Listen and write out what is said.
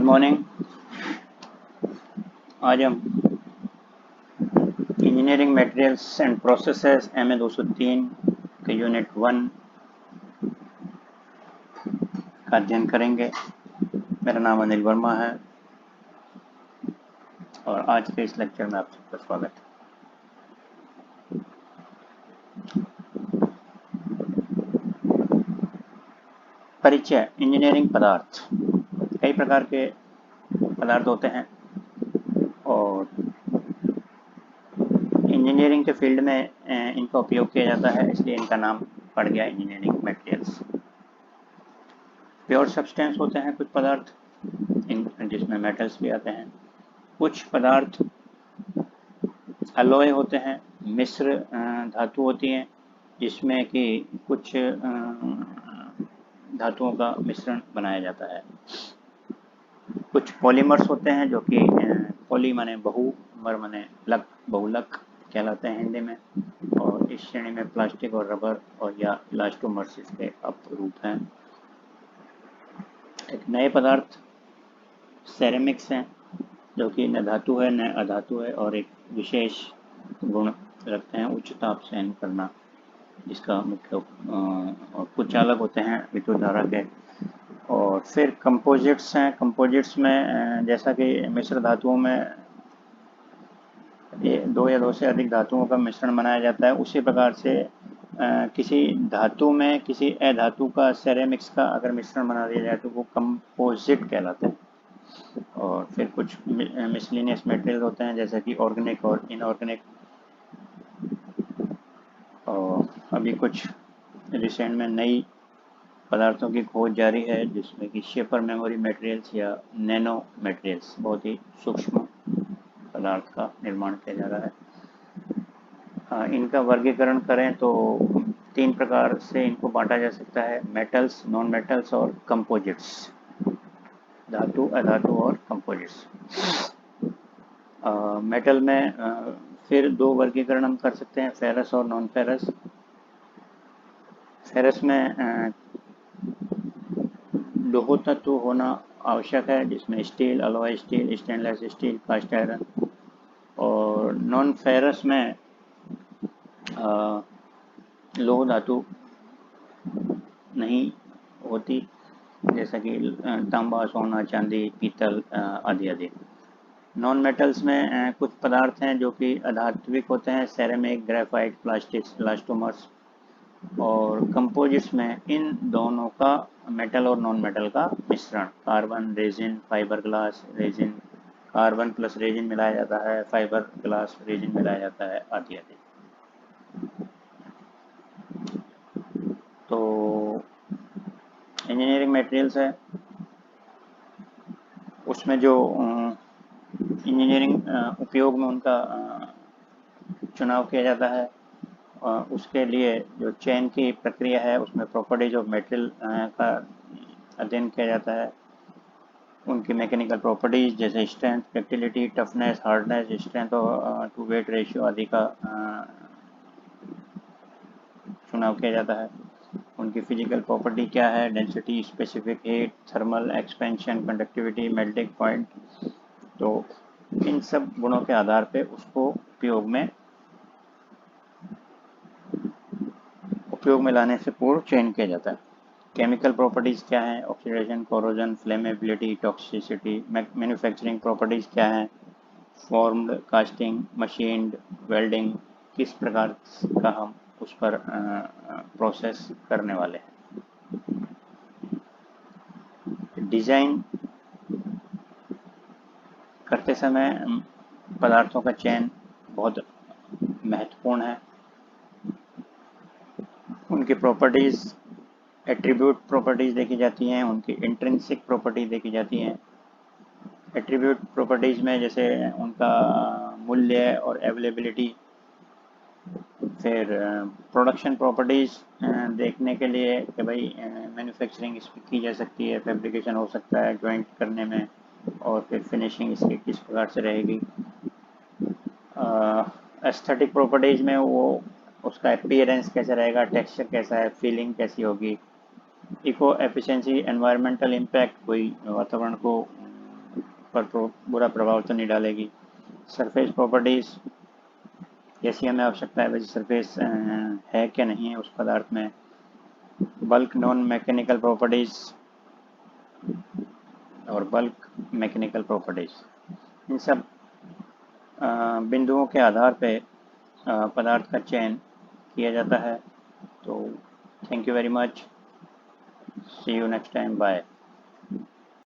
Morning. आज हम engineering materials and processes MA 203 के यूनिट 1 का अध्ययन करेंगे। मेरा नाम अनिल वर्मा है और आज के इस लेक्चर में आप सबका स्वागत है। परिचय। इंजीनियरिंग पदार्थ। कई प्रकार के पदार्थ होते हैं और इंजीनियरिंग के फील्ड में इनका उपयोग किया जाता है, इसलिए इनका नाम पड़ गया इंजीनियरिंग मटेरियल्स। प्योर सब्सटेंस होते हैं कुछ पदार्थ, जिसमें मेटल्स भी आते हैं। कुछ पदार्थ अलॉय होते हैं, मिश्र धातु होती हैं, जिसमें कि कुछ धातुओं का मिश्रण बनाया जाता है। कुछ पॉलीमर्स होते हैं जो कि पॉली माने बहु, मर माने लक, बहुलक कहलाते हैं हिंदी में, और इस श्रेणी में प्लास्टिक और रबर और या इलास्टोमर्स इसके अपरूप हैं। एक नए पदार्थ सेरेमिक्स हैं, जो कि न धातु है न अधातु है और एक विशेष गुण रखते हैं, उच्च ताप सहन करना, जिसका मुख्य और कुछ अलग होते हैं विद्युत धारा के। और फिर कंपोजिट्स हैं। कंपोजिट्स में जैसा कि मिश्र धातुओं में दो या दो से अधिक धातुओं का मिश्रण बनाया जाता है, उसी प्रकार से किसी धातु में किसी अधातु का सेरेमिक्स का अगर मिश्रण बना दिया जाए तो वो कंपोजिट कहलाता है। और फिर कुछ मिसलिनियस मटेरियल होते हैं, जैसे कि ऑर्गेनिक और इनऑर्गेनिक। और अभी कुछ रिसेंट में नई पदार्थों की खोज जारी है, जिसमें कि शेपर मेमोरी मटेरियल्स या नैनो मटेरियल्स, बहुत ही सूक्ष्म पदार्थ का निर्माण किया जा रहा है। इनका वर्गीकरण करें तो 3 प्रकार से इनको बांटा जा सकता है: मेटल्स, नॉन मेटल्स और कंपोजिट्स। धातु, अधातु और कंपोजिट्स। मेटल में फिर 2 वर्गीकरण हम कर सकते हैं, फेरस और नॉन फेरस। फेरस में लोह तत्व होना आवश्यक है, जिसमें steel, alloy steel, stainless steel, cast iron. और नॉन फेरस में लोह धातु नहीं होती, जैसा कि तांबा, सोना, चांदी, पीतल आदि आदि। नॉन मेटल्स में कुछ पदार्थ हैं जो कि अधात्विक होते हैं, सेरेमिक, ग्रेफाइट, प्लास्टिक्स, इलास्टोमर्स। और कंपोजिट्स में इन दोनों का, मेटल और नॉन मेटल का मिश्रण, carbon, resin, fibre glass, resin, carbon plus resin मिलाया जाता है, फाइबर ग्लास रेजिन मिलाया जाता है आदि आदि। तो इंजीनियरिंग मटेरियल्स है, उसमें जो इंजीनियरिंग उपयोग में उनका चुनाव किया जाता है, उसके लिए जो चयन की प्रक्रिया है, उसमें प्रॉपर्टीज ऑफ मटेरियल का अध्ययन किया जाता है। उनकी मैकेनिकल प्रॉपर्टीज जैसे strength, ductility, toughness, hardness, strength to weight ratio आदि का चुनाव किया जाता है। उनकी फिजिकल प्रॉपर्टी क्या है: density, specific heat, thermal expansion, conductivity, melting point. तो इन सब गुणों के आधार पे उसको उपयोग में लाने से पूर्व चयन किया जाता है। केमिकल प्रॉपर्टीज़ क्या हैं: oxidation, corrosion, flammability, toxicity. Manufacturing properties क्या हैं: फॉर्म्ड, कास्टिंग, मशीन्ड, वेल्डिंग, किस प्रकार का हम उस पर प्रोसेस करने वाले हैं। डिज़ाइन करते समय पदार्थों का चयन बहुत महत्वपूर्ण है। उनकी प्रॉपर्टीज़, एट्रीब्यूट प्रॉपर्टीज़ देखी जाती हैं, उनकी इंट्रिंसिक प्रॉपर्टी देखी जाती हैं। एट्रीब्यूट प्रॉपर्टीज़ में जैसे उनका मूल्य और अवेलेबिलिटी। फिर प्रोडक्शन प्रॉपर्टीज़ देखने के लिए कि भाई मैन्युफैक्चरिंग इसकी की जा सकती है, फैब्रिकेशन हो सकता है जॉइंट करने में, और फिर फिनिशिंग इसकी किस प्रकार से रहेगी। एस्थेटिक प्रॉपर्टीज़ में वो उसका अपीयरेंस कैसा रहेगा, टेक्सचर कैसा है, फीलिंग कैसी होगी। इको एफिशिएंसी, एनवायरमेंटल इम्पैक्ट, कोई वातावरण को पर बुरा प्रभाव तो नहीं डालेगी। सरफेस प्रॉपर्टीज़, जैसी हमें आवश्यकता है वैसी सरफेस है कि नहीं है उस पदार्थ में। बल्क नॉन मैकेनिकल प्रॉपर्टीज़ और बल्क मैकेनिकल प्रॉपर्टीज़, इन सब बिंदुओं के आधार पे पदार्थ का चयन किया जाता है। तो thank you very much, see you next time, bye.